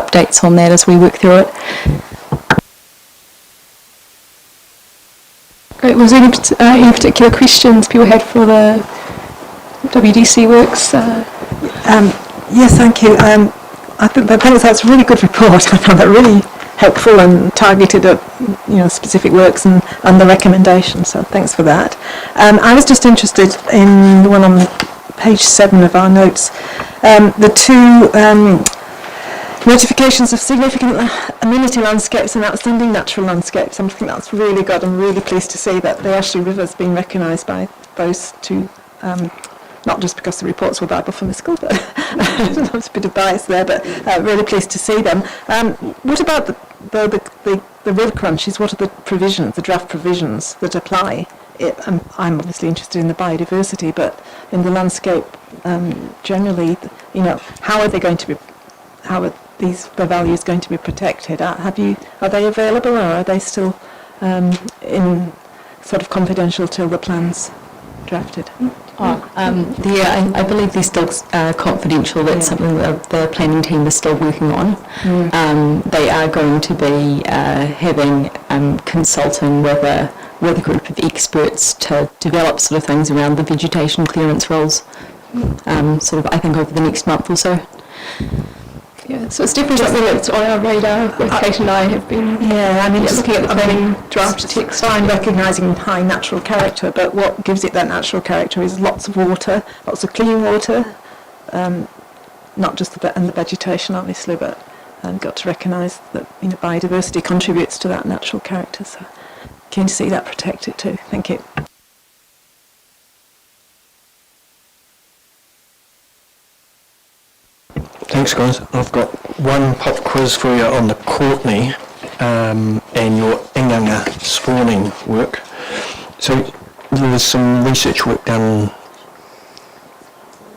updates on that as we work through it. Great. Was there any particular questions people had for the WDC works? Yes, thank you. I think that's a really good report. I found that really helpful and targeted at specific works and the recommendations. So thanks for that. I was just interested in the one on page 7 of our notes, the two notifications of significant amenity landscapes and outstanding natural landscapes. I think that's really good. I'm really pleased to see that the Ashley River's been recognised by those two. Not just because the reports were Bible from the school, but there's a bit of bias there, but really pleased to see them. What about the river crunches? What are the provisions, the draft provisions that apply? I'm obviously interested in the biodiversity, but in the landscape generally, how are they going to be? How are the values going to be protected? Are they available, or are they still in sort of confidential till the plan's drafted? I believe they're still confidential. That's something that the planning team is still working on. They are going to be consulting with a group of experts to develop sort of things around the vegetation clearance rules, I think over the next month or so. Yeah, so it's definitely something that's on our radar. Both Kate and I have been looking at the planning draft text. Fine recognising high natural character, but what gives it that natural character is lots of water, lots of clean water, not just the vegetation obviously, but got to recognise that biodiversity contributes to that natural character. So keen to see that protected too. Thank you. Thanks, guys. I've got one pop quiz for you on the Courtney and your Inganga spawning work. So there was some research work done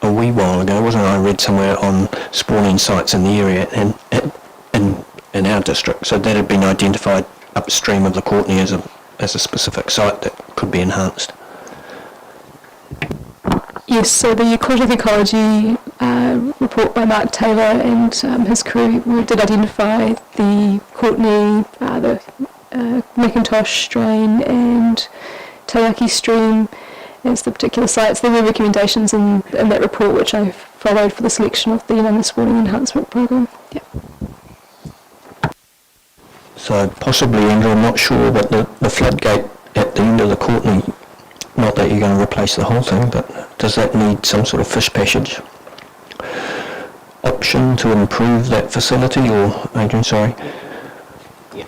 a wee while ago, wasn't it? I read somewhere on spawning sites in the area and in our district. So that had been identified upstream of the Courtney as a specific site that could be enhanced. Yes, so the Aquatic Ecology report by Mark Taylor and his crew did identify the Courtney, the Macintosh strain and Taranaki stream as the particular sites. There were recommendations in that report which I followed for the selection of the Young Spawning Enhancement Programme. Yeah. So possibly, Andrew, I'm not sure, but the floodgate at the end of the Courtney, not that you're going to replace the whole thing, but does that need some sort of fish passage option to improve that facility, or, Adrian, sorry? Yeah.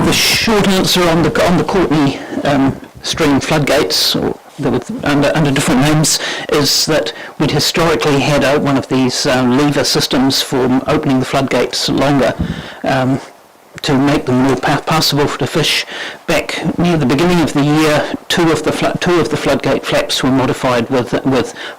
The short answer on the Courtney stream floodgates, or under different names, is that we'd historically had one of these lever systems for opening the floodgates longer to make them more passable to fish. Back near the beginning of the year, two of the floodgate flaps were modified with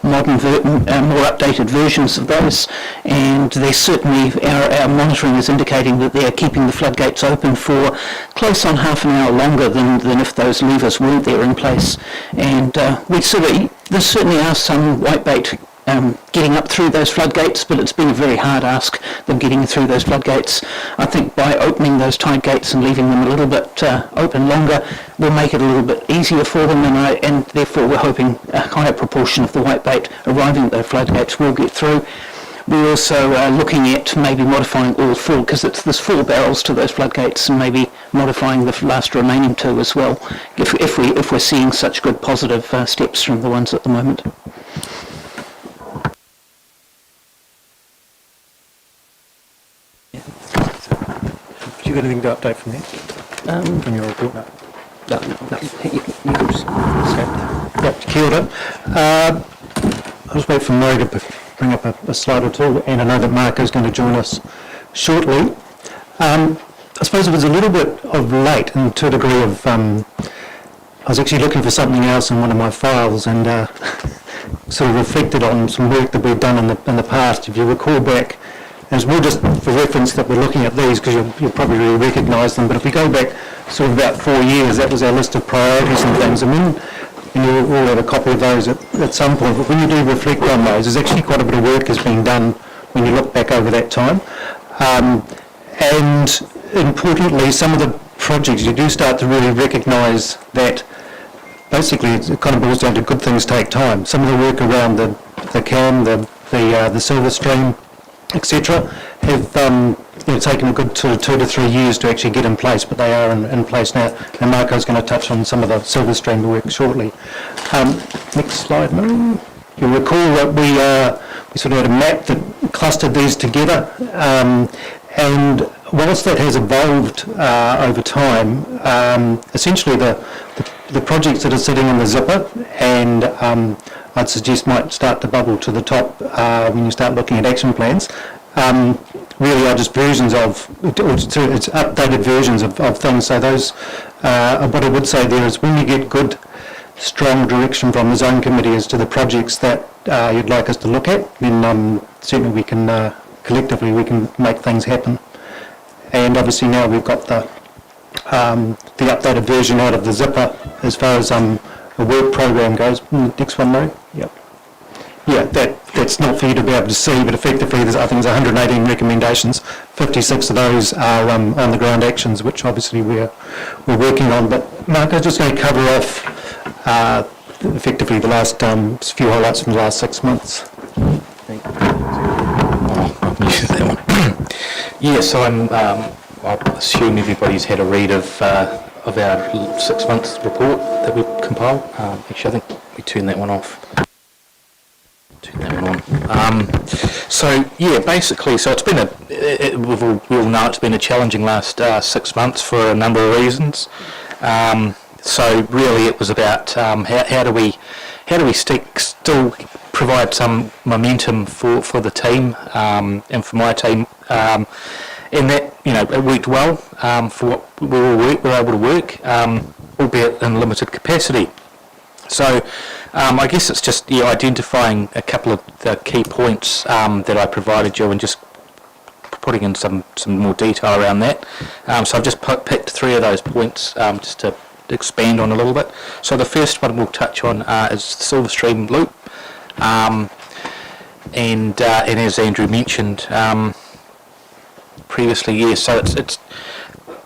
modern, more updated versions of those, and they certainly, our monitoring is indicating that they are keeping the floodgates open for close on half an hour longer than if those levers weren't there in place. And there certainly are some whitebait getting up through those floodgates, but it's been a very hard ask, them getting through those floodgates. I think by opening those tide gates and leaving them a little bit open longer will make it a little bit easier for them, and therefore we're hoping a higher proportion of the whitebait arriving at those floodgates will get through. We're also looking at maybe modifying all four, because there's 4 barrels to those floodgates, and maybe modifying the last remaining 2 as well, if we're seeing such good positive steps from the ones at the moment. Have you got anything to update from there? From your report? No. Kia ora. I'll just wait for Murray to bring up a slide or two, and I know that Mark is going to join us shortly. I suppose it was a little bit of late, and to a degree of, I was actually looking for something else in one of my files, and sort of reflected on some work that we've done in the past. If you recall back And it's more just for reference that we're looking at these because you'll probably really recognise them. But if we go back sort of about 4 years, that was our list of priorities and things. And you all have a copy of those at some point. But when you do reflect on those, there's actually quite a bit of work has been done when you look back over that time. And importantly, some of the projects, you do start to really recognise that basically it kind of boils down to good things take time. Some of the work around the CAM, the Silverstream, etc., have taken a good 2 to 3 years to actually get in place, but they are in place now. And Marco's going to touch on some of the Silverstream work shortly. Next slide, Mary. You'll recall that we sort of had a map that clustered these together, and whilst that has evolved over time, essentially the projects that are sitting in the zipper and I'd suggest might start to bubble to the top when you start looking at action plans, really are just versions of, it's updated versions of things. So those, what I would say there is when you get good, strong direction from the zone committee as to the projects that you'd like us to look at, then certainly we can, collectively we can make things happen. And obviously now we've got the updated version out of the zipper as far as a work program goes. Next one, Murray. Yep. Yeah, that's not for you to be able to see, but effectively there's, I think there's 118 recommendations. 56 of those are on the ground actions, which obviously we're working on. But Marco's just going to cover off effectively the last few highlights from the last 6 months. Thank you. Yeah, so I assume everybody's had a read of our 6 months report that we've compiled. Actually, I think we turned that one off. Turn that one on. So yeah, basically, so it's been we all know it's been a challenging last 6 months for a number of reasons. So really, it was about how do we still provide some momentum for the team and for my team, and that it worked well for what we were able to work, albeit in limited capacity. So I guess it's just identifying a couple of the key points that I provided you and just putting in some more detail around that. So I've just picked 3 of those points just to expand on a little bit. So the first one we'll touch on is the Silverstream Loop, and as Andrew mentioned previously, yes. So it's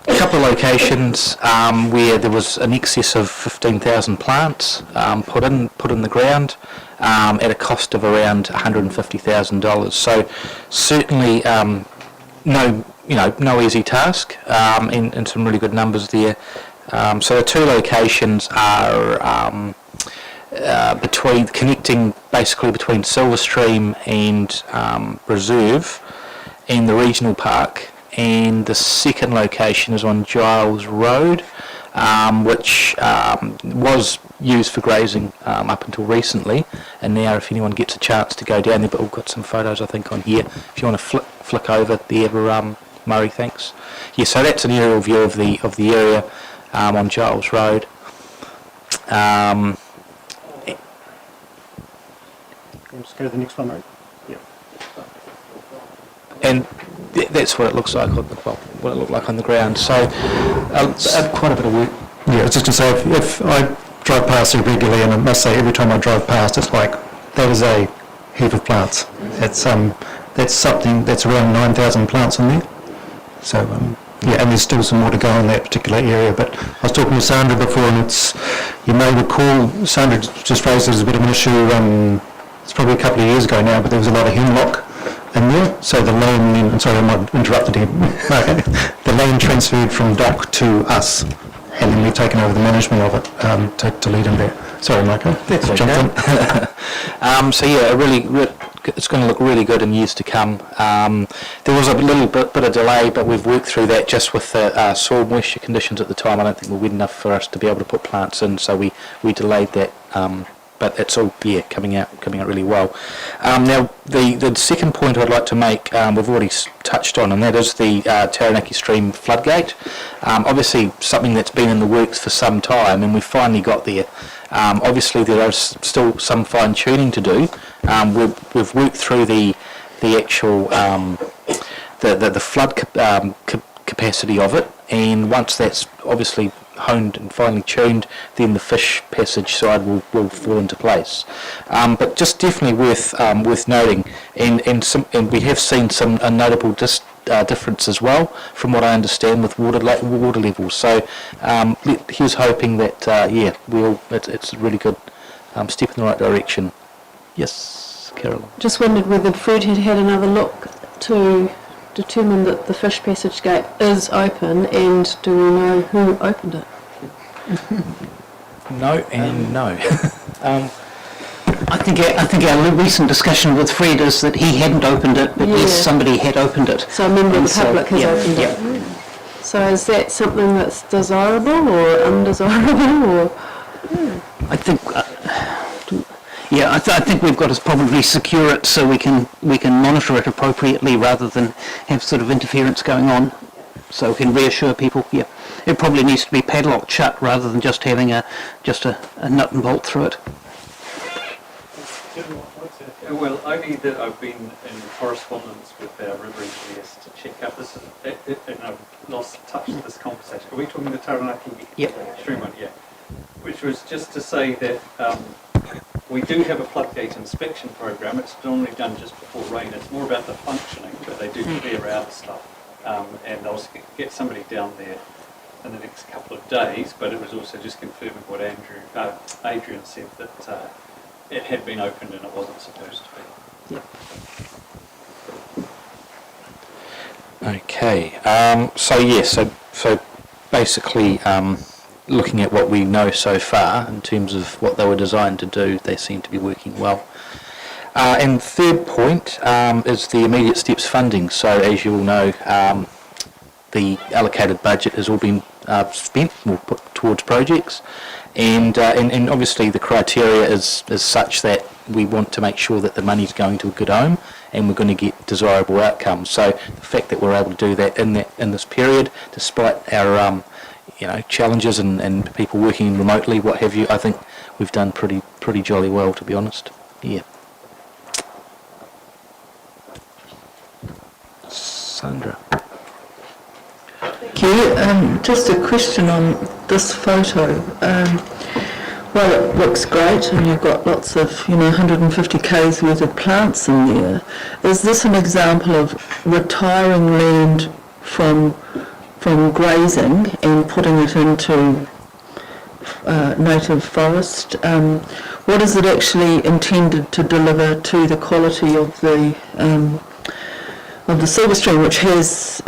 a couple of locations where there was an excess of 15,000 plants put in the ground at a cost of around $150,000. So certainly no easy task, and some really good numbers there. So the 2 locations are connecting basically between Silverstream and Reserve and the regional park, and the second location is on Giles Road, which was used for grazing up until recently, and now if anyone gets a chance to go down there, but we've got some photos I think on here if you want to flick over there, Murray, thanks. Yeah, so that's an aerial view of the area on Giles Road. Just go to the next one, right? Yeah. And that's what it looks like what it looked like on the ground. So quite a bit of work. Yeah, I was just going to say, if I drive past it regularly, and I must say every time I drive past, it's like, that is a heap of plants. It's that's something, that's around 9,000 plants in there. So, yeah, and there's still some more to go in that particular area. But I was talking to Sandra before, and you may recall, Sandra just raised it as a bit of an issue, it's probably a couple of years ago now, but there was a lot of hemlock in there. So the land, I'm sorry, I might have interrupted him. The land transferred from DOC to us, and then we've taken over the management of it to lead in that. Sorry, Michael. That's okay. So yeah, it's going to look really good in years to come. There was a little bit of delay, but we've worked through that just with the soil moisture conditions at the time. I don't think were wet enough for us to be able to put plants in, so we delayed that. But it's all coming out really well. Now the second point I'd like to make, we've already touched on, and that is the Taranaki stream floodgate. Obviously something that's been in the works for some time, and we've finally got there. Obviously there is still some fine tuning to do. We've worked through the actual the flood capacity of it, and once that's obviously honed and finely tuned, then the fish passage side will fall into place. But just definitely worth noting, and we have seen a notable difference as well, from what I understand, with water levels. So here's hoping that it's a really good step in the right direction. Yes, Carolyn. Just wondered whether Fred had another look to determine that the fish passage gate is open, and do we know who opened it? No and no. I think our recent discussion with Fred is that he hadn't opened it, but yes, somebody had opened it. So a member of the public has opened it. Yeah. So is that something that's desirable or undesirable, or? I think, I think we've got to probably secure it so we can monitor it appropriately rather than have sort of interference going on. So we can reassure people. Yeah, it probably needs to be padlocked shut rather than just having a nut and bolt through it. Well, only that I've been in correspondence with our river engineers to check out this, and I've lost touch of this conversation. Are we talking the Taranaki stream one? Yeah. Which was just to say that we do have a floodgate inspection program. It's normally done just before rain. It's more about the functioning, but they do clear out stuff. And I'll get somebody down there in the next couple of days, but it was also just confirming what Adrian said, that it had been opened and it wasn't supposed to be. Yep. Okay. So basically, looking at what we know so far in terms of what they were designed to do, they seem to be working well. And third point is the immediate steps funding. So as you all know, the allocated budget has all been spent or put towards projects, and obviously the criteria is such that we want to make sure that the money's going to a good home and we're going to get desirable outcomes. So the fact that we're able to do that in this period, despite our challenges and people working remotely, what have you, I think we've done pretty jolly well, to be honest. Yeah. Sandra. Thank you. Just a question on this photo. Well, it looks great, and you've got lots of, 150 k's worth of plants in there. Is this an example of retiring land from grazing and putting it into native forest? What is it actually intended to deliver to the quality of the Silverstream, which has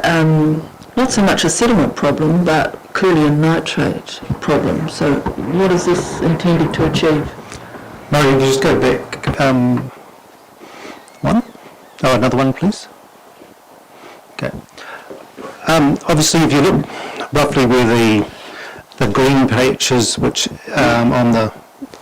not so much a sediment problem, but clearly a nitrate problem? So what is this intended to achieve? Murray, can you just go back one? Oh, another one, please. Okay. Obviously, if you look roughly where the green patch is, which on the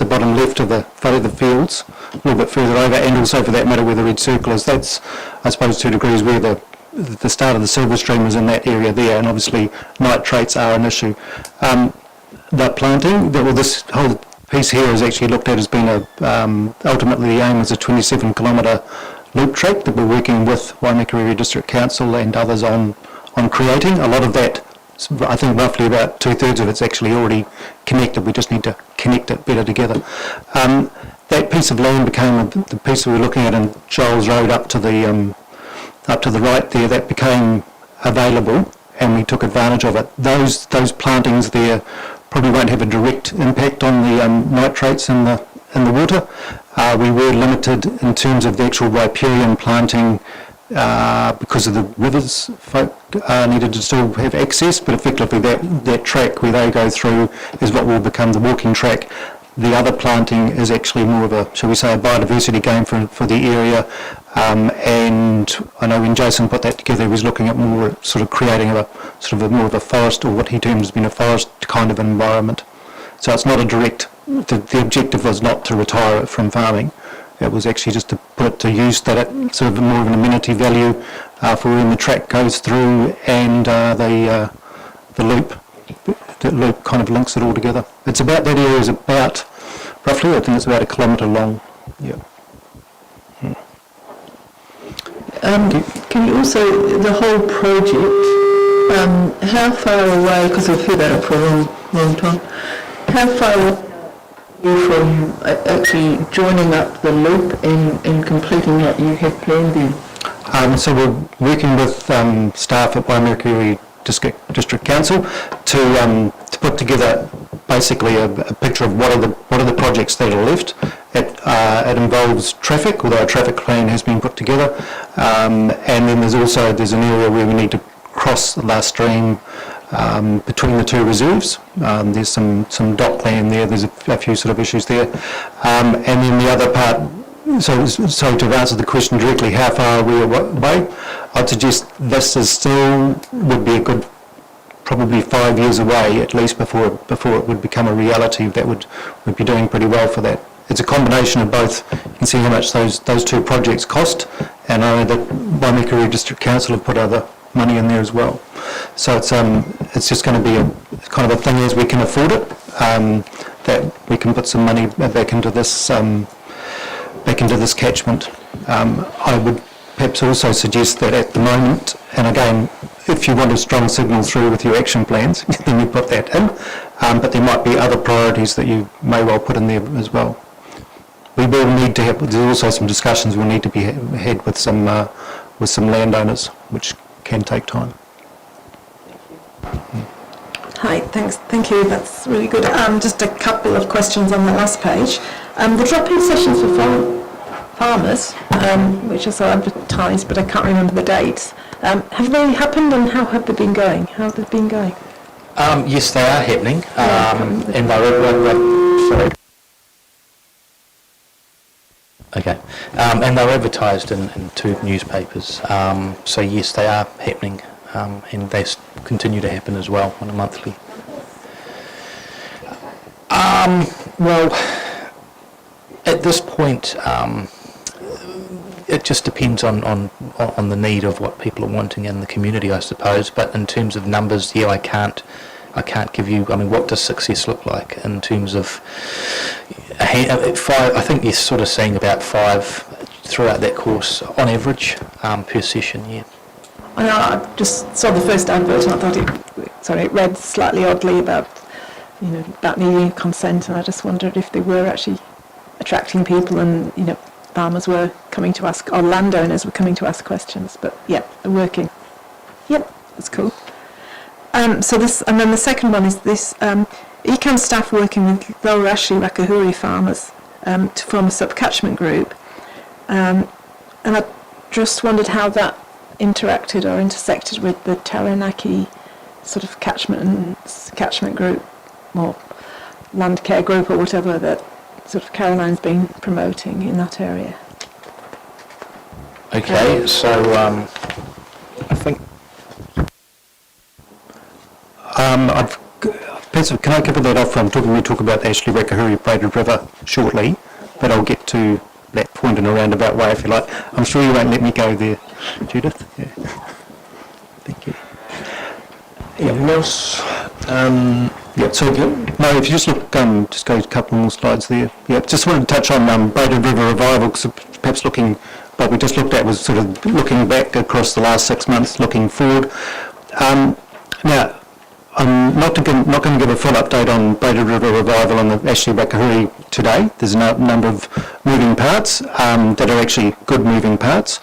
bottom left of the photo of the fields, a little bit further over, and also for that matter where the red circle is, that's, I suppose, 2 degrees where the start of the Silverstream is in that area there, and obviously nitrates are an issue. The planting, this whole piece here is actually looked at as being ultimately the aim is a 27-kilometre loop track that we're working with Waimakariri District Council and others on creating. A lot of that, I think roughly about 2/3 of it's actually already connected. We just need to connect it better together. That piece of land became the piece we were looking at in Giles Road up to the right there. That became available, and we took advantage of it. Those plantings there probably won't have a direct impact on the nitrates in the water. We were limited in terms of the actual riparian planting because of the rivers. Folk needed to still have access, but effectively that track where they go through is what will become the walking track. The other planting is actually more of a, shall we say, a biodiversity game for the area. And I know when Jason put that together, he was looking at more sort of creating more of a forest, or what he terms being a forest kind of environment. So it's not a direct, the objective was not to retire it from farming. It was actually just to put it to use, that it sort of more of an amenity value for when the track goes through, and the loop. The loop kind of links it all together. It's about, that area is about, roughly, I think it's about 1 kilometre long. Yeah. Can you also, the whole project, how far away, because I've heard about it for a long time, how far away are you from actually joining up the loop and completing what you have planned then? So we're working with staff at Waimakariri District Council to put together basically a picture of what are the projects that are left. It involves traffic, although a traffic plan has been put together, and then there's an area where we need to cross the last stream between the two reserves. There's some dock land there. There's a few sort of issues there, and then the other part. So to answer the question directly, how far are we away? I'd suggest this is still would be a good, probably 5 years away at least before it would become a reality. That would be doing pretty well for that. It's a combination of both. You can see how much those two projects cost, and I know that Waimakariri District Council have put other money in there as well. So it's just going to be a kind of a thing as we can afford it, that we can put some money back into this catchment. I would perhaps also suggest that at the moment, and again, if you want a strong signal through with your action plans, then you put that in, but there might be other priorities that you may well put in there as well. We will need to have, there's also some discussions we'll need to be had with some landowners, which can take time. Hi, thank you, that's really good. Just a couple of questions on the last page. The drop-in sessions for farmers, which I saw advertised, but I can't remember the dates. Have they happened, and how have they been going? How have they been going? Yes, they are happening. And sorry. Okay. And they're advertised in two newspapers. So yes, they are happening, and they continue to happen as well on a monthly. Well, at this point, it just depends on the need of what people are wanting in the community, I suppose. But in terms of numbers, yeah, I can't give you. I mean, what does success look like in terms of five? I think you're sort of seeing about 5 throughout that course on average per session. Yeah. I know, I just saw the first advert and I thought it read slightly oddly about needing consent, and I just wondered if they were actually attracting people, and farmers were coming to ask, or landowners were coming to ask questions. But yeah, they're working. Yep, that's cool. So this, and then the second one is this: ECAM staff working with Lower Ashley Rakahuri farmers to form a sub-catchment group, and I just wondered how that interacted or intersected with the Taranaki sort of catchment group, or land care group, or whatever that sort of Caroline's been promoting in that area. Okay, so I think Can I cover that off? We talk about the Ashley Rakahuri Braided River shortly, but I'll get to that point in a roundabout way if you like. I'm sure you won't let me go there, Judith. Yeah. Thank you. Anything else? Yeah, so no, if you just look, just go a couple more slides there. Yeah, just wanted to touch on Braided River Revival, because perhaps what we just looked at was sort of looking back across the last 6 months, looking forward. Now, I'm not going to give a full update on Braided River Revival and the Ashley Rakahuri today. There's a number of moving parts that are actually good moving parts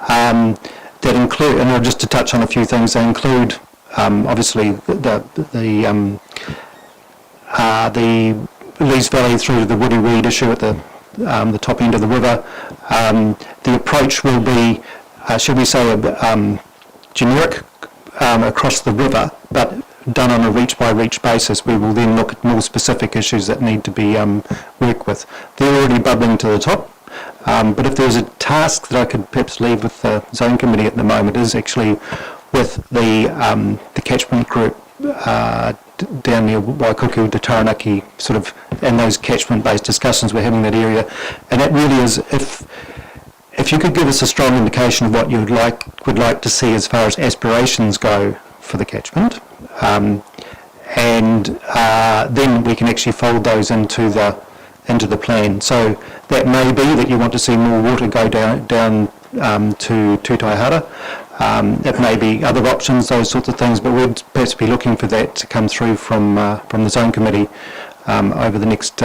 that include, and just to touch on a few things, they include obviously the Lees Valley through to the Woody Reed issue at the top end of the river. The approach will be, shall we say, generic across the river, but done on a reach-by-reach basis. We will then look at more specific issues that need to be worked with. They're already bubbling to the top, but if there's a task that I could perhaps leave with the Zone Committee at the moment, is actually with the catchment group down near Waikuku to Taranaki, sort of, and those catchment-based discussions we're having in that area. And that really is, if you could give us a strong indication of what you would like to see as far as aspirations go for the catchment, and then we can actually fold those into the plan. So that may be that you want to see more water go down to Tutaihara. It may be other options, those sorts of things, but we'd perhaps be looking for that to come through from the zone committee over the next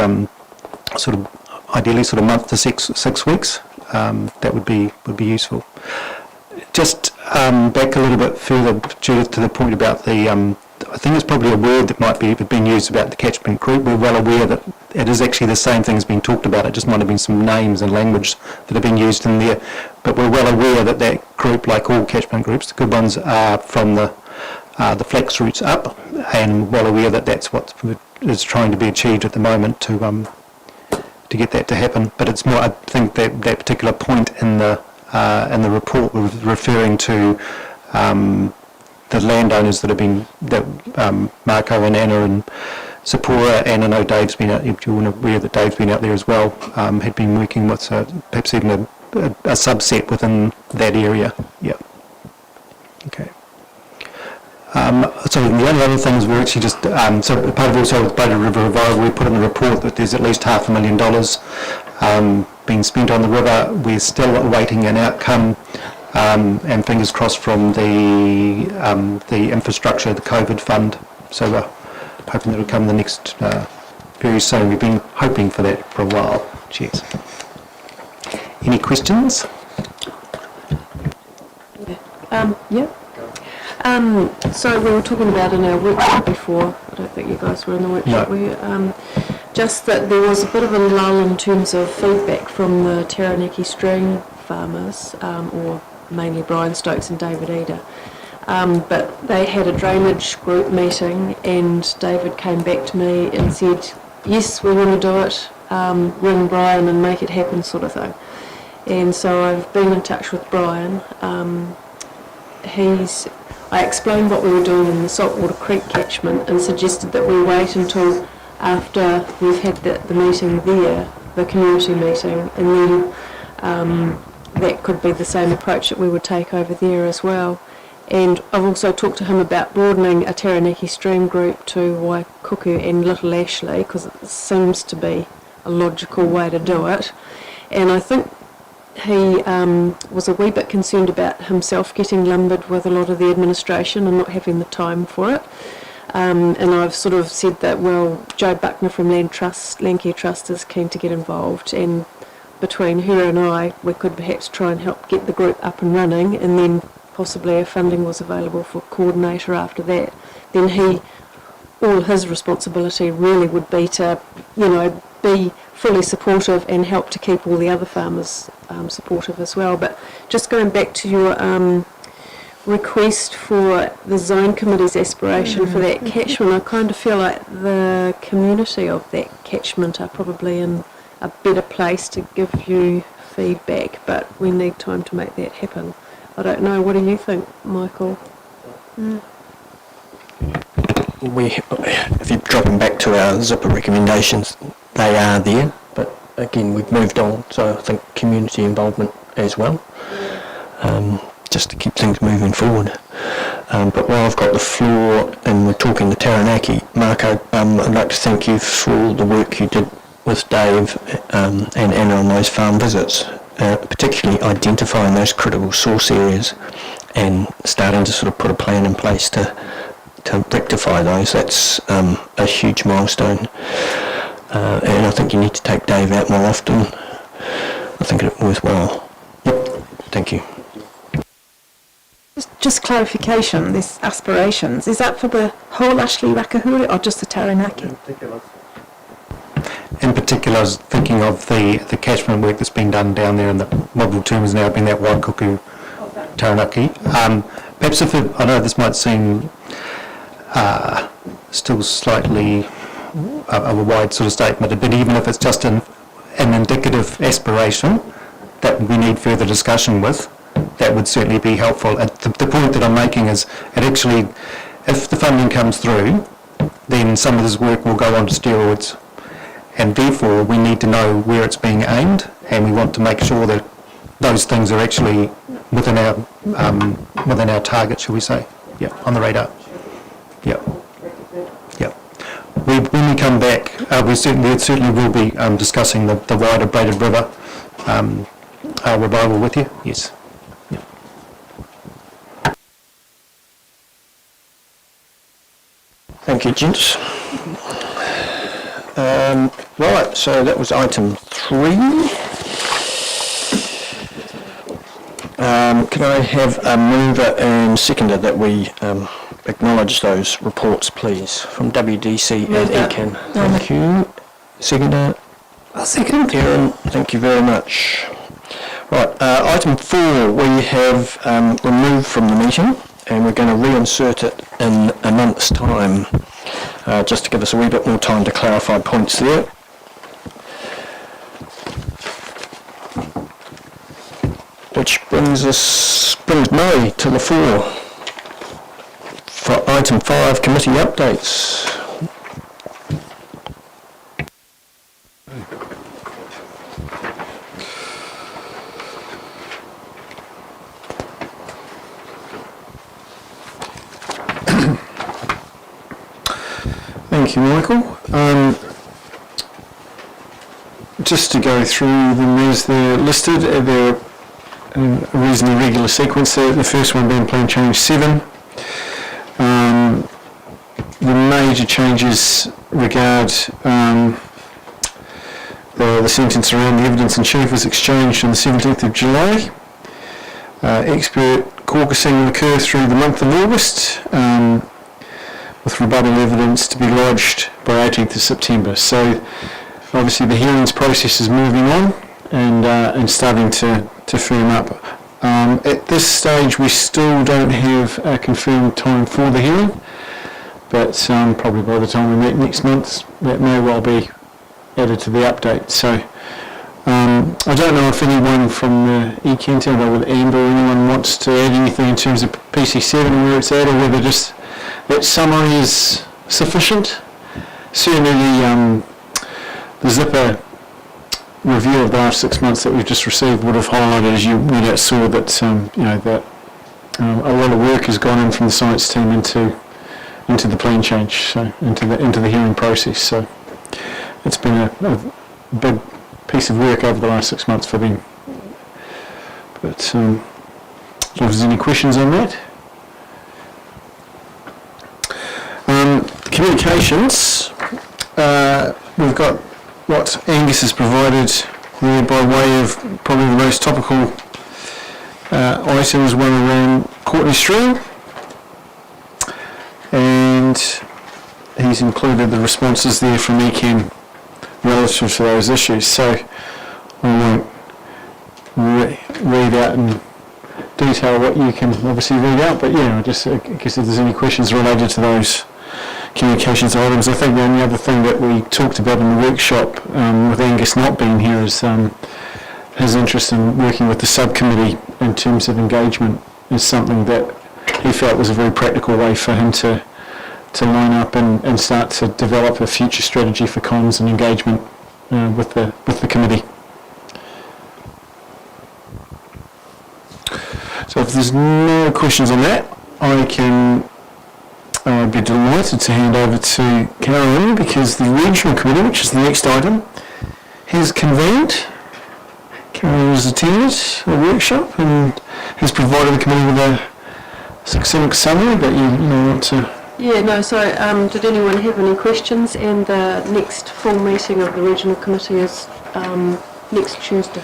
ideally month to six weeks. That would be useful. Just back a little bit further, Judith, to the point about the I think it's probably a word that might be being used about the catchment group. We're well aware that it is actually the same thing as being talked about. It just might have been some names and language that have been used in there. But we're well aware that that group, like all catchment groups, the good ones are from the flex routes up, and well aware that that's what is trying to be achieved at the moment to get that to happen. But it's more, I think, that particular point in the report was referring to the landowners that have been, Marco and Anna and Sapora, and I know Dave's been out, if you're aware that Dave's been out there as well, had been working with perhaps even a subset within that area. Yeah. Okay. So the only other things we're actually just, so part of also Budget River Revival, we put in the report that there's at least $500,000 being spent on the river. We're still awaiting an outcome, and fingers crossed from the infrastructure, the COVID fund. So we're hoping that'll come the next, very soon. We've been hoping for that for a while. Cheers. Any questions? So we were talking about in our workshop before, I don't think you guys were in the workshop, No. Just that there was a bit of a lull in terms of feedback from the Taranaki string farmers, or mainly Brian Stokes and David Eder. But they had a drainage group meeting, and David came back to me and said, yes, we want to do it, ring Brian and make it happen, sort of thing. And so I've been in touch with Brian. I explained what we were doing in the Saltwater Creek catchment and suggested that we wait until after we've had the meeting there, the community meeting, and then that could be the same approach that we would take over there as well. And I've also talked to him about broadening a Taranaki stream group to Waikuku and Little Ashley, because it seems to be a logical way to do it. And I think he was a wee bit concerned about himself getting lumbered with a lot of the administration and not having the time for it. And I've sort of said that, well, Jo Buckner from Landcare Trust is keen to get involved, and between her and I, we could perhaps try and help get the group up and running, and then possibly if funding was available for coordinator after that, then all his responsibility really would be to, be fully supportive and help to keep all the other farmers supportive as well. But just going back to your request for the zone committee's aspiration for that catchment, I kind of feel like the community of that catchment are probably in a better place to give you feedback, but we need time to make that happen. I don't know, what do you think, Michael? If you're dropping back to our zipper recommendations, they are there, but again, we've moved on, so I think community involvement as well, just to keep things moving forward. But while I've got the floor and we're talking to Taranaki, Marco, I'd like to thank you for all the work you did with Dave and Anna on those farm visits, particularly identifying those critical source areas and starting to sort of put a plan in place to rectify those. That's a huge milestone, and I think you need to take Dave out more often. I think it's worthwhile. Yep, thank you. Just clarification, this aspirations, is that for the whole Ashley Rakahuri or just the Taranaki? In particular, I was thinking of the catchment work that's been done down there, and the model term has now been that Waikuku Taranaki. Perhaps I know this might seem still slightly of a wide sort of statement, but even if it's just an indicative aspiration that we need further discussion with, that would certainly be helpful. And the point that I'm making is, it actually, if the funding comes through, then some of this work will go on to steroids, and therefore we need to know where it's being aimed, and we want to make sure that those things are actually within our target, shall we say? Yeah, on the radar. Yeah. Yeah. When we come back, we certainly will be discussing the wider Braided River revival with you. Yes. Thank you, gents. Right, so that was item 3. Can I have a mover and seconder that we acknowledge those reports, please, from WDC and ECAN? Thank you. Seconder? I'll second. Karen, thank you very much. Right, item 4 we have removed from the meeting, and we're going to reinsert it in a month's time, just to give us a wee bit more time to clarify points there. Which brings Murray to the fore for item 5, committee updates. Thank you, Michael. Just to go through them as they're listed, they're in a reasonably regular sequence. The first one being Plan Change 7. The major changes regard the sentence around the evidence and chief was exchanged on the 17th of July. Expert caucusing will occur through the month of August, with rebuttal evidence to be lodged by 18th of September. So obviously the hearings process is moving on and starting to firm up. At this stage we still don't have a confirmed time for the hearing, but probably by the time we meet next month that may well be added to the update. So I don't know if anyone from the ECAN team or with Amber or anyone wants to add anything in terms of PC7 and where it's at, or whether just that summary is sufficient. Certainly the Zipper review of the last 6 months that we've just received would have highlighted, as you no doubt saw, that that a lot of work has gone in from the science team into the plan change, so into the hearing process. So it's been a big piece of work over the last 6 months for them. But if there's any questions on that. Communications, we've got what Angus has provided there by way of probably the most topical items, one around Courtney Stream, and he's included the responses there from ECAN relative to those issues. So I won't read out in detail what you can obviously read out, but yeah, I guess if there's any questions related to those communications items. I think the only other thing that we talked about in the workshop, with Angus not being here, is his interest in working with the subcommittee in terms of engagement is something that he felt was a very practical way for him to line up and start to develop a future strategy for comms and engagement with the committee. So if there's no questions on that, I can be delighted to hand over to Karen, because the regional committee, which is the next item, has convened. Karen has attended a workshop and has provided the committee with a succinct summary, but you want to... Yeah, no, so did anyone have any questions? And the next full meeting of the regional committee is next Tuesday.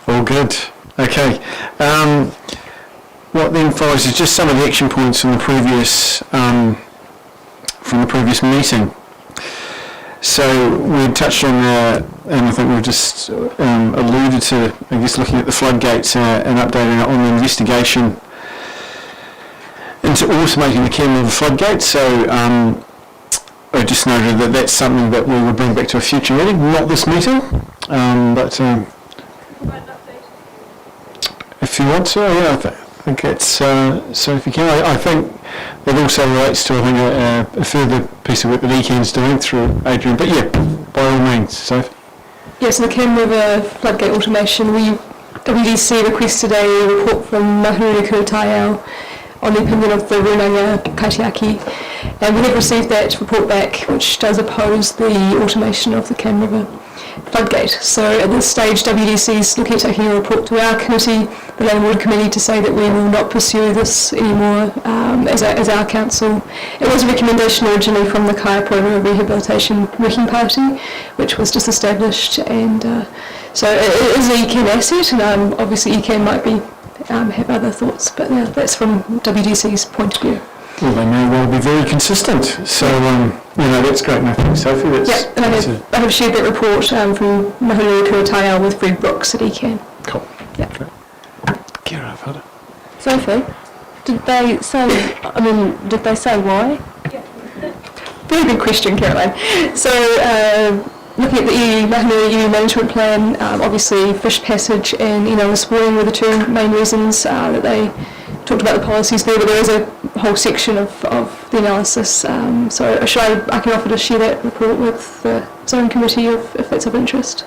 All good. Okay. What then follows is just some of the action points from the previous meeting. So we touched on, and I think we've just alluded to, I guess, looking at the floodgates and updating on the investigation into automating the camera of the floodgates. So I just noted that that's something that we would bring back to a future meeting, not this meeting, but if you want to, yeah, I think it's, so if you can, I think it also relates to, I think, a further piece of work that ECAN's doing through Adrian, but yeah, by all means, so. Yes, in the Cam River Floodgate Automation, WDC requested a report from Mahuru Kurutayao on the opinion of the Runanga Kaitiaki, and we have received that report back, which does oppose the automation of the Cam River floodgate. So at this stage, WDC is looking at taking a report to our committee, the Land and Water Committee, to say that we will not pursue this anymore as our council. It was a recommendation originally from the Kaiapoi River Rehabilitation Working Party, which was just established, and so it is an ECAN asset, and obviously ECAN might be have other thoughts, but that's from WDC's point of view. Well, they may well be very consistent. So, that's great. No, thanks, Sophie. Yeah, and I have shared that report from Mahunui Kurataya with Fred Brooks at ECAN. Cool. Yeah. Great. Kira, I've had it. Sophie, did they say why? Very good question, Caroline. So, looking at the Mahunui EU management plan, obviously fish passage and spawning were the two main reasons that they talked about the policies there, but there is a whole section of the analysis. So I can offer to share that report with the zoning committee if that's of interest.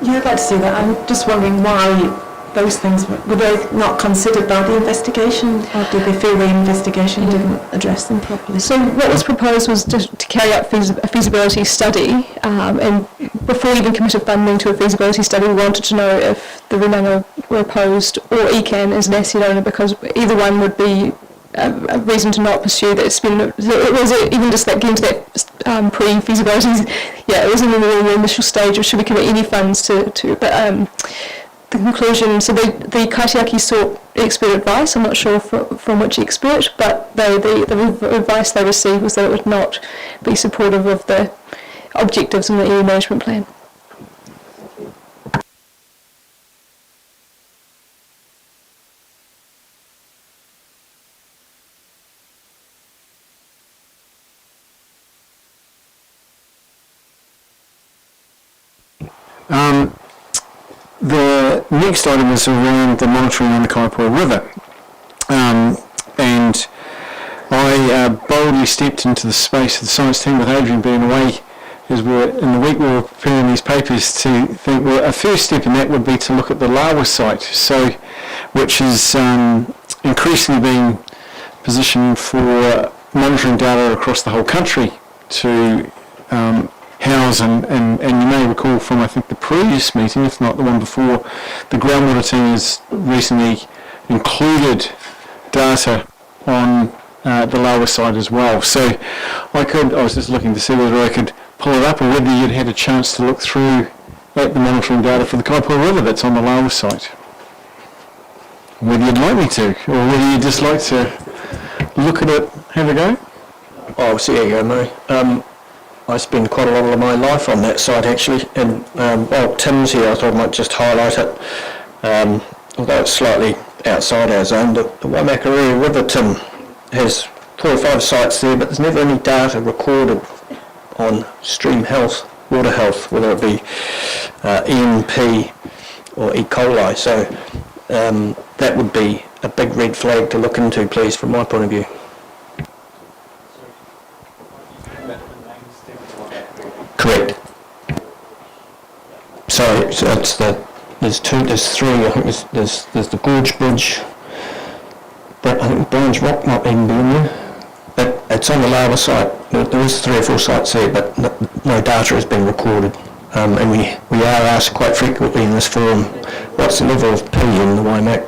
Yeah, I'd like to see that. I'm just wondering why those things, were they not considered by the investigation, or did they feel the investigation didn't address them properly? So what was proposed was to carry out a feasibility study, and before even committed funding to a feasibility study, we wanted to know if the Runanga were opposed or ECAN as an asset owner, because either one would be a reason to not pursue that. It was even just like getting to that pre-feasibility. Yeah, it was in the initial stage of should we commit any funds the conclusion, so the Kaitiaki sought expert advice. I'm not sure from which expert, but the advice they received was that it would not be supportive of the objectives in the EU management plan. The next item is around the monitoring on the Kaiapoi River, and I boldly stepped into the space of the science team with Adrian being away as in the week we were preparing these papers to think, well, a first step in that would be to look at the Lawa site, which is increasingly being positioned for monitoring data across the whole country to house, and you may recall from I think the previous meeting, if not the one before, the groundwater team has recently included data on the lower side as well. So I was just looking to see whether I could pull it up, or whether you'd had a chance to look through at the monitoring data for the Kaiapoi River that's on the lower side. Whether you'd like me to, or whether you'd just like to look at it, have a go. Oh, so there you go, Murray. I spend quite a lot of my life on that site actually, and Tim's here, I thought I might just highlight it. Although it's slightly outside our zone, the Waimakariri River, Tim, has 4 or 5 sites there, but there's never any data recorded on stream health, water health, whether it be EMP or E. coli. So that would be a big red flag to look into, please, from my point of view. Correct. So it's there's 3. I think there's the Gorge Bridge. I think Brown's Rock might even be in there. But it's on the lower site. There is 3 or 4 sites there, but no data has been recorded. And we are asked quite frequently in this forum, what's the level of P in the Waimak?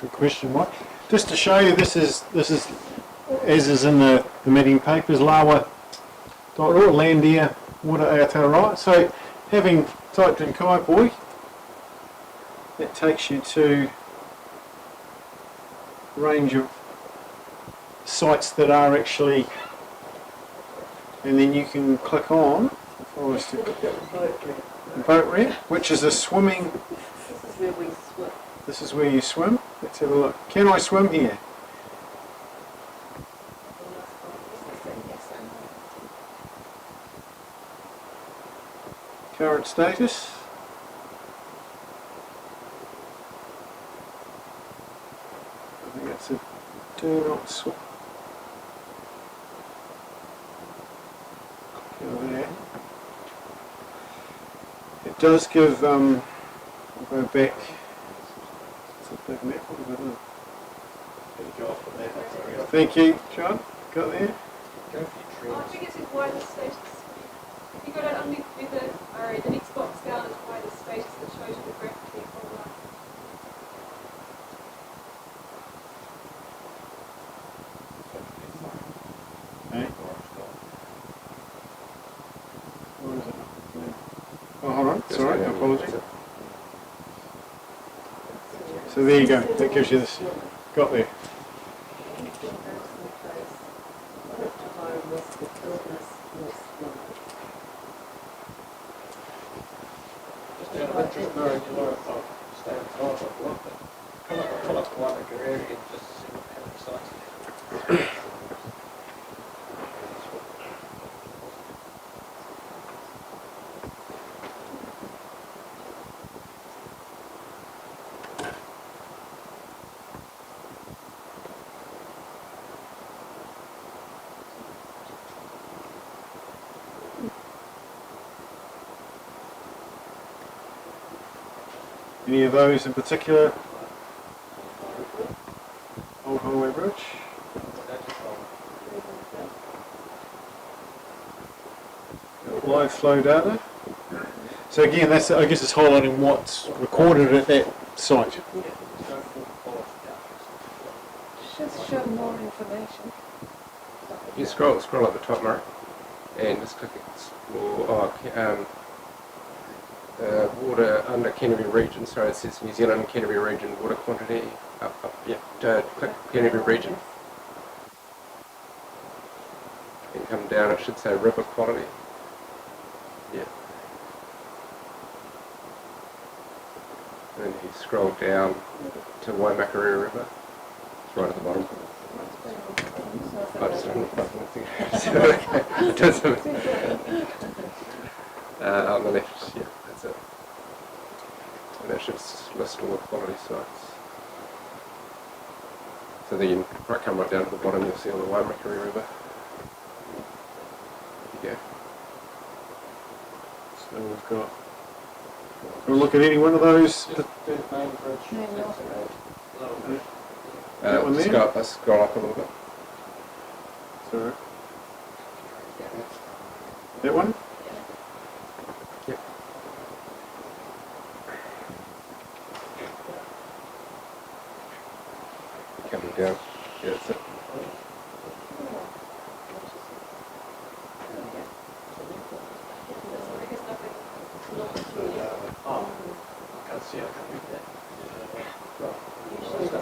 Good question, Mike. Just to show you, this is as is in the meeting papers, Lawa land, air, water, Aotearoa. So having typed in Kaiapoi, that takes you to a range of sites that are actually, and then you can click on, if I was to boat ramp, which is a swimming. This is where you swim. Let's have a look. Can I swim here? Current status. I think that's a Do not swap. Go there. It does give, I'll go back. It's a big map, what is it now? Thank you, John. Got there? I think it says wireless status. If you go down underneath the next box down is wireless status that shows you the graph there for that. Hey? Where is it? Oh, hold on. Sorry, apologies. So there you go. That gives you this. Got there. Any of those in particular? Old Highway Bridge? Live flow data. So again, that's, I guess it's highlighting what's recorded at that site. Just show more information. You scroll at the top, Mark, and just click explore. Water under Canterbury region. Sorry, it says New Zealand Canterbury region water quantity. Click Canterbury region. And come down. It should say river quality. Yeah. And then you scroll down to Waimakariri River. It's right at the bottom. I just don't know. On the left, yeah, that's it. And that should list all the quality sites. So then you come right down to the bottom, you'll see all the Waimakariri River. There you go. So we've got. We'll look at any one of those. That one there? Let's scroll up a little bit. Sorry. That one? Yep. Coming down. Yeah, that's it.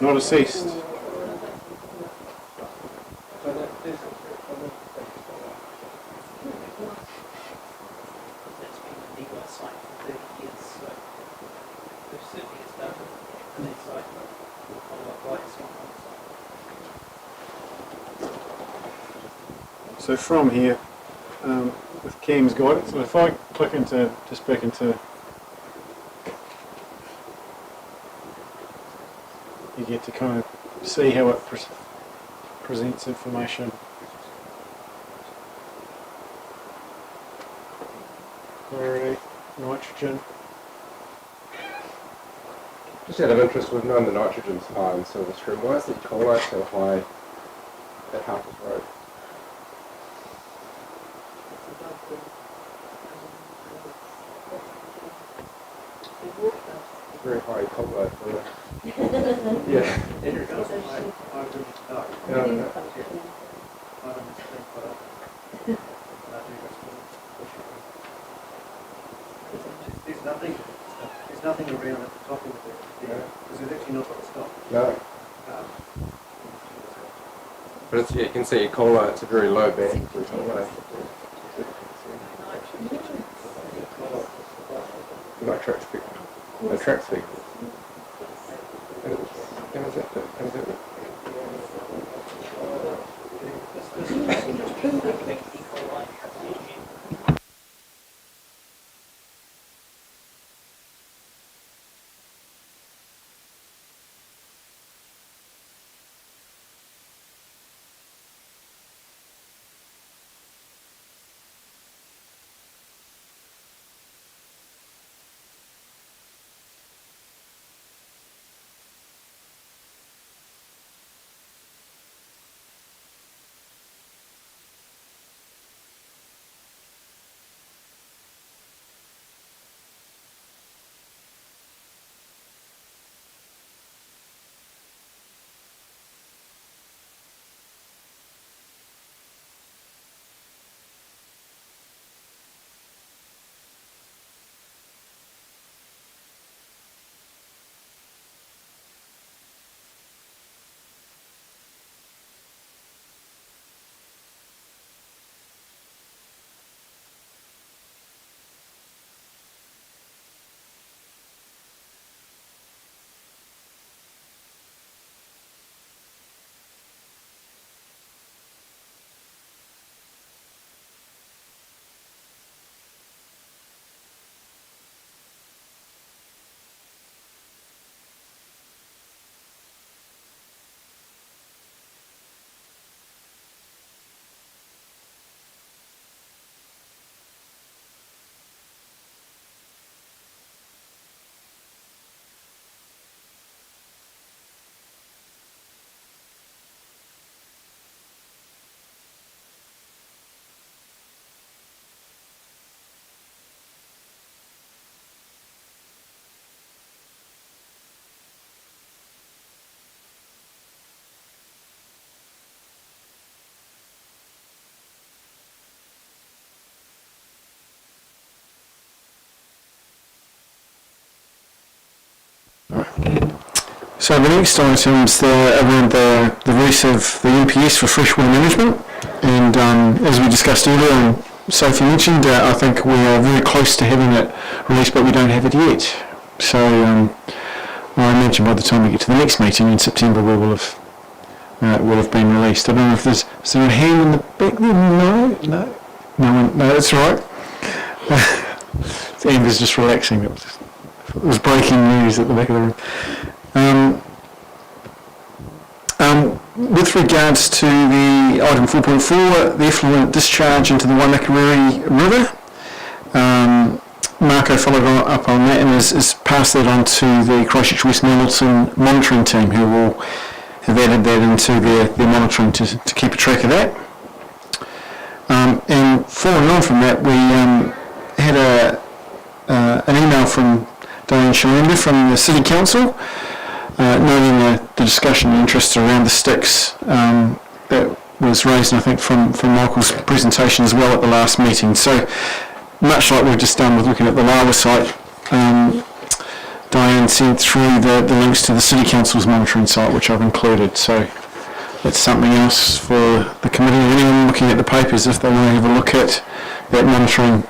Not assessed. So from here, with Cam's guidance, so if I click into, just back into, you get to kind of see how it presents information. Clarity, nitrogen. Just out of interest, we've known the nitrogen's high in Silverstream. Why is the coli so high at Harper's Road? Very high coli. Yeah. There's nothing around at the top of it because there's actually not got a stop. No. But it's, yeah, you can see E. coli, it's a very low band for E. coli. No tracks people. No tracks people. How does that work? So the next items are around the release of the NPS for freshwater management, and as we discussed earlier and Sophie mentioned, I think we are very close to having it released, but we don't have it yet. So I imagine by the time we get to the next meeting in September, we will have been released. I don't know if is there a hand in the back there? No, that's all right. Amber's just relaxing. It was breaking news at the back of the room. With regards to the item 4.4, the effluent discharge into the Waimakariri River, Marco followed up on that and has passed that on to the Christchurch West Milton monitoring team, who will have added that into their monitoring to keep a track of that. And following on from that, we had an email from Diane Shalander from the City Council, noting the discussion and interest around the sticks that was raised, I think, from Michael's presentation as well at the last meeting. So, much like we've just done with looking at the Lawa site, Diane sent through the links to the City Council's monitoring site, which I've included. So, that's something else for the committee. Anyone looking at the papers, if they want to have a look at that monitoring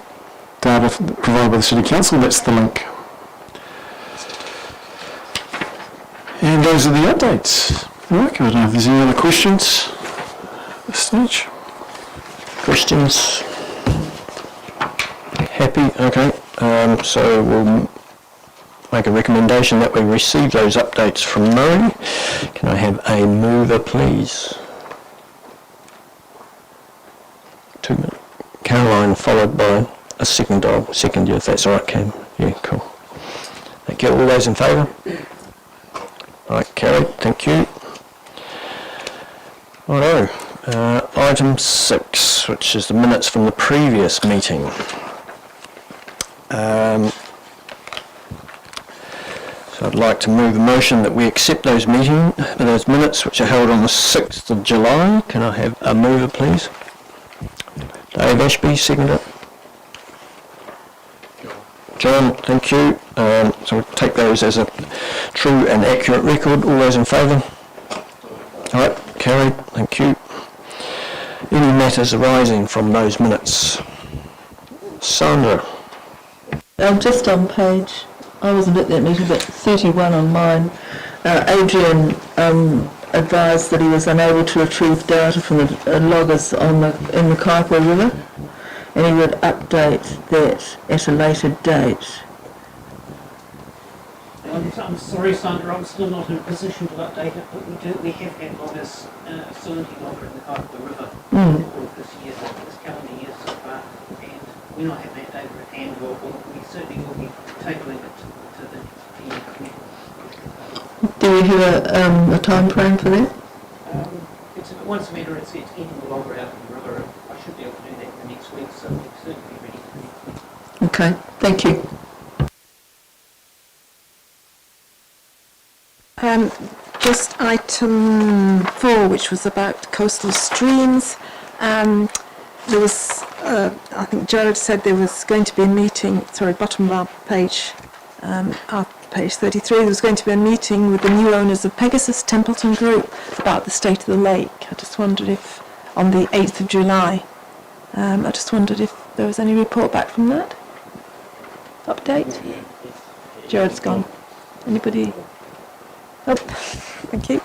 data provided by the City Council, that's the link. And those are the updates. Right, I don't know if there's any other questions at this stage. Questions? Happy? Okay. So we'll make a recommendation that we receive those updates from Murray. Can I have a mover, please? 2 minutes. Caroline, followed by a second dog. Second, if that's all right, Cam. Yeah, cool. Thank you. All those in favour? Right, carried. Thank you. Righto. Item 6, which is the minutes from the previous meeting. So I'd like to move a motion that we accept those minutes which are held on the 6th of July. Can I have a mover, please? Dave Ashby, seconder. John, thank you. So we'll take those as a true and accurate record. All those in favour? All right, carried. Thank you. Any matters arising from those minutes? Sandra. Just on page, I wasn't at that meeting, but 31 on mine, Adrian advised that he was unable to retrieve data from the loggers in the Kaiapoi River, and he would update that at a later date. I'm sorry, Sandra, I'm still not in a position to update it, but we have had loggers, salinity logger in the Kaiapoi River all of this calendar year so far, and we not have that data at hand, or we certainly will be tabling it to the next committee. Do we have a time frame for that? Once a matter, it's getting the logger out of the river. I should be able to do that in the next week, so we'll certainly be ready for it. Okay, thank you. Just item 4, which was about coastal streams. There was, I think Jared said there was going to be a meeting, bottom of our page, page 33, there was going to be a meeting with the new owners of Pegasus Templeton Group about the state of the lake. I just wondered if, on the 8th of July, I just wondered if there was any report back from that? Update? Jared's gone. Anybody? Oh, thank you.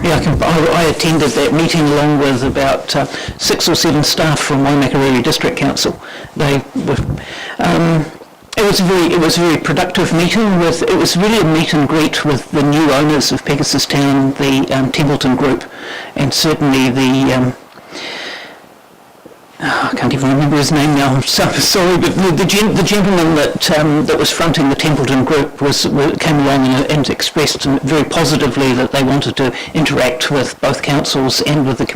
Yeah, I attended that meeting along with about 6 or 7 staff from Waimakariri District Council. They were, it was a very productive meeting. It was really a meet and greet with the new owners of Pegasus Town, the Templeton Group, and certainly the I can't even remember his name now, I'm so sorry, but the gentleman that was fronting the Templeton Group came along and expressed very positively that they wanted to interact with both councils and with the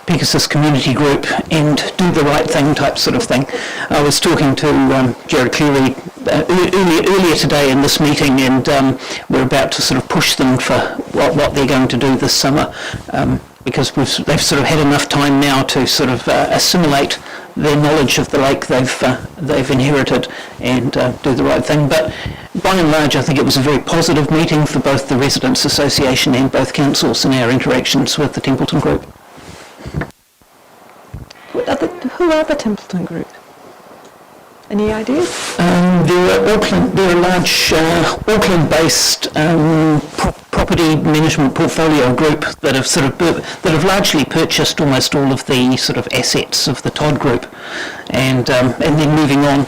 Pegasus Community Group and do the right thing type sort of thing. I was talking to Jared Cleary earlier today in this meeting, and we're about to sort of push them for what they're going to do this summer. Because they've sort of had enough time now to sort of assimilate their knowledge of the lake they've inherited and do the right thing. But by and large, I think it was a very positive meeting for both the Residents Association and both councils in our interactions with the Templeton Group. Who are the Templeton Group? Any ideas? They're a large Auckland-based property management portfolio group that have largely purchased almost all of the sort of assets of the Todd Group, and then moving on,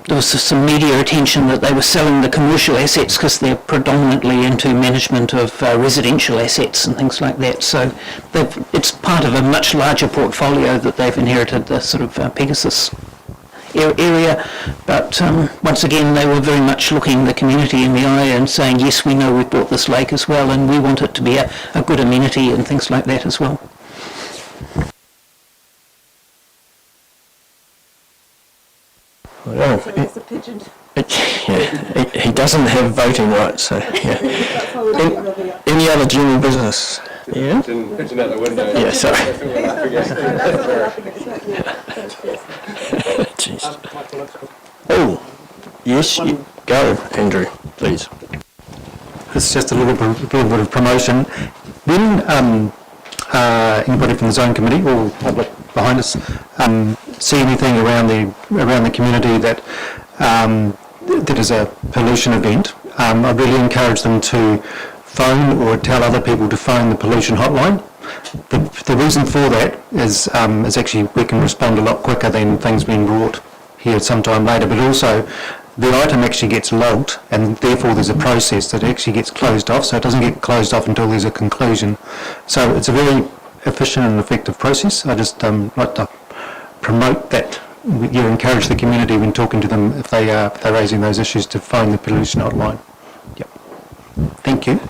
there was some media attention that they were selling the commercial assets because they're predominantly into management of residential assets and things like that. So it's part of a much larger portfolio that they've inherited, the sort of Pegasus area, but once again they were very much looking the community in the eye and saying, yes, we know we've bought this lake as well and we want it to be a good amenity and things like that as well. Well, he doesn't have voting rights, so yeah. Any other general business? Yeah? Pigeon out the window. Yeah, sorry. Jeez. Oh, yes, you go, Andrew, please. It's just a little bit of promotion. When anybody from the Zone Committee or public behind us see anything around the community that is a pollution event, I really encourage them to phone or tell other people to phone the pollution hotline. The reason for that is actually we can respond a lot quicker than things being brought here sometime later, but also the item actually gets logged and therefore there's a process that actually gets closed off, so it doesn't get closed off until there's a conclusion. So it's a very efficient and effective process. I just like to promote that. You encourage the community when talking to them if they're raising those issues to phone the pollution hotline. Yep. Thank you.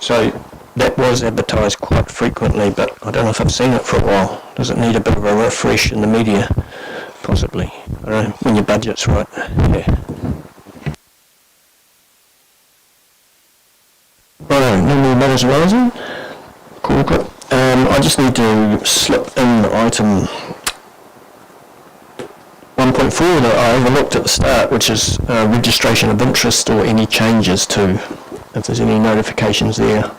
So that was advertised quite frequently, but I don't know if I've seen it for a while. Does it need a bit of a refresh in the media? Possibly. I don't know, when your budget's right. Yeah. Right, no more matters arising. Cool. I just need to slip in item 1.4 that I overlooked at the start, which is registration of interest or any changes to, if there's any notifications there.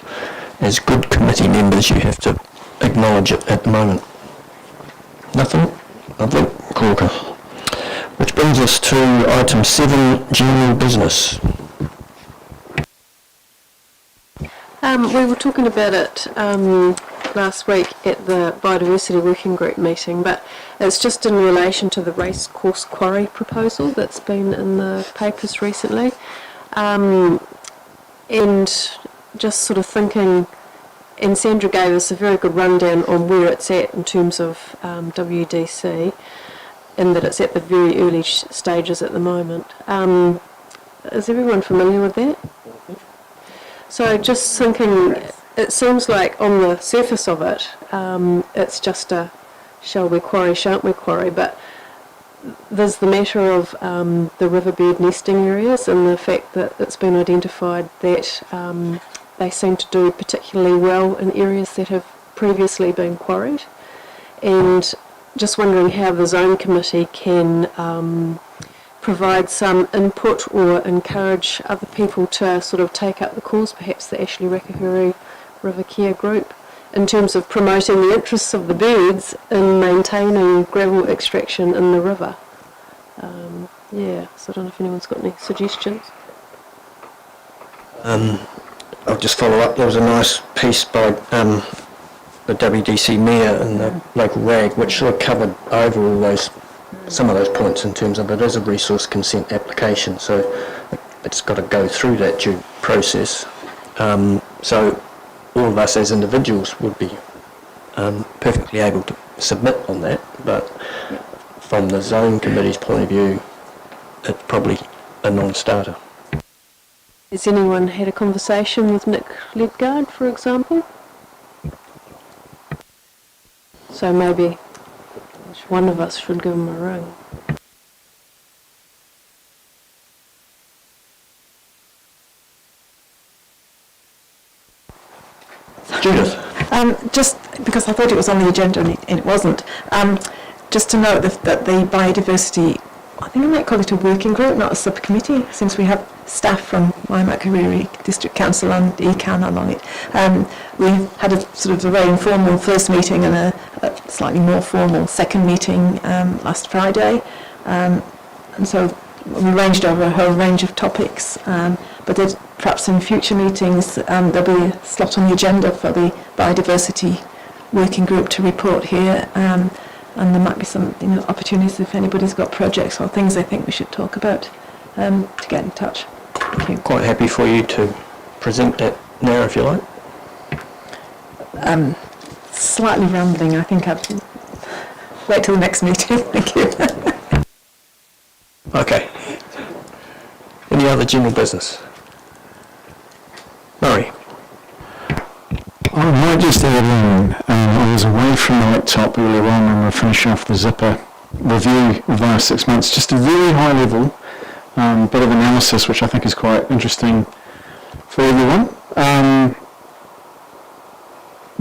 As good committee members, you have to acknowledge it at the moment. Nothing? Lovely. Corker. Which brings us to item 7, general business. We were talking about it last week at the Biodiversity Working Group meeting, but it's just in relation to the racecourse quarry proposal that's been in the papers recently. And just sort of thinking, and Sandra gave us a very good rundown on where it's at in terms of WDC, and that it's at the very early stages at the moment. Is everyone familiar with that? So just thinking, it seems like on the surface of it, it's just a shall we quarry, shan't we quarry, but there's the matter of the riverbed nesting areas and the fact that it's been identified that they seem to do particularly well in areas that have previously been quarried, and just wondering how the Zone Committee can provide some input or encourage other people to sort of take up the cause, perhaps the Ashley Rakahuri River Care Group, in terms of promoting the interests of the birds in maintaining gravel extraction in the river. So I don't know if anyone's got any suggestions. I'll just follow up. There was a nice piece by the WDC Mayor and the local RAG, which sort of covered over all some of those points in terms of it is a resource consent application, so it's got to go through that due process. So all of us as individuals would be perfectly able to submit on that, but from the Zone Committee's point of view, it's probably a non-starter. Has anyone had a conversation with Nick Ledgard, for example? So maybe one of us should give him a ring. Judith? Just because I thought it was on the agenda and it wasn't. just to note that the biodiversity, I think I might call it a working group, not a subcommittee, since we have staff from Waimakariri District Council and ECAN along it. We had a sort of a very informal first meeting and a slightly more formal second meeting last Friday. And so we ranged over a whole range of topics, but perhaps in future meetings there'll be a slot on the agenda for the biodiversity working group to report here, and there might be some opportunities if anybody's got projects or things they think we should talk about to get in touch. Thank you. Quite happy for you to present that now if you like. Slightly rambling, I think I'd wait till the next meeting. Thank you. Okay. Any other general business? Murray? I might just add in, I was away from the laptop earlier on and we're finishing off the zipper review of the last 6 months. Just a very high level bit of analysis which I think is quite interesting for everyone.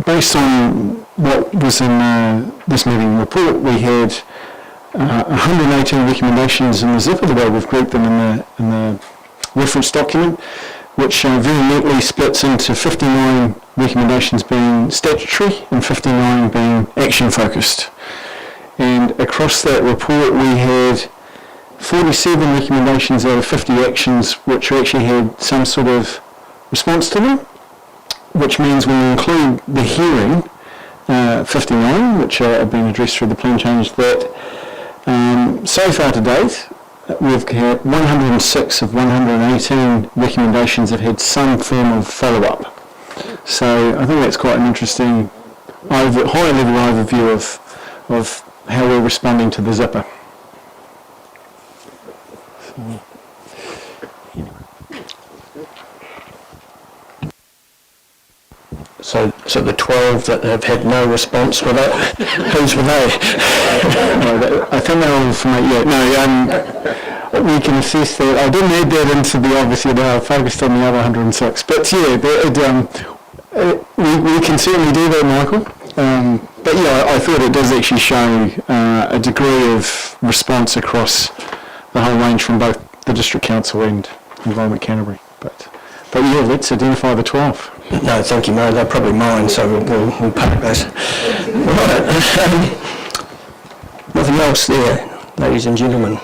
Based on what was in this meeting report, we had 118 recommendations in the zipper, the way we've grouped them in the reference document, which very neatly splits into 59 recommendations being statutory and 59 being action focused. And across that report we had 47 recommendations out of 50 actions which actually had some sort of response to them, which means when you include the hearing, 59, which have been addressed through the plan change, that so far to date, we've had 106 of 118 recommendations have had some form of follow-up. So I think that's quite an interesting high-level overview of how we're responding to the zipper. So the 12 that have had no response were that? Whose were they? I think they're all from we can assess that. I didn't add that into the obviously now focused on the other 106. But yeah, we can certainly do that, Michael. But yeah, I thought it does actually show a degree of response across the whole range from both the District Council and Environment Canterbury. But yeah, let's identify the 12. No, thank you, Murray. They're probably mine, so we'll park those. Right. Nothing else there, ladies and gentlemen.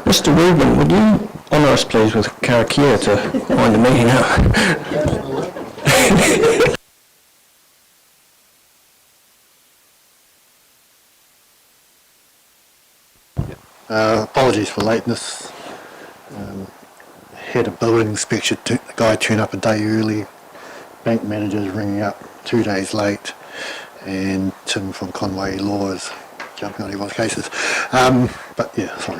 Mr. Rubin, would you honour us, please, with karakia to wind the meeting up? Apologies for lateness. Had a building inspection, the guy turned up a day early, bank manager's ringing up 2 days late, and Tim from Conway Law is jumping on everyone's cases. But yeah, sorry.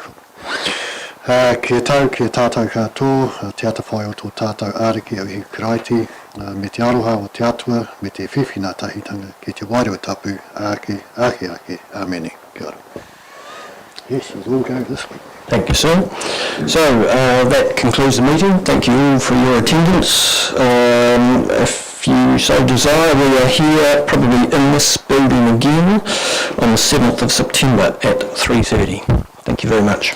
Kia tātou katoa, te ata whai o tō tātou āriki au hi karaiti, me te aroha o te atua, me te whiwhina tahitanga, ki te wairua tapu, ake, amene, kia ora. Yes, it was all go this week. Thank you, sir. So that concludes the meeting. Thank you all for your attendance. If you so desire, we are here probably in this building again on the 7th of September at 3:30. Thank you very much.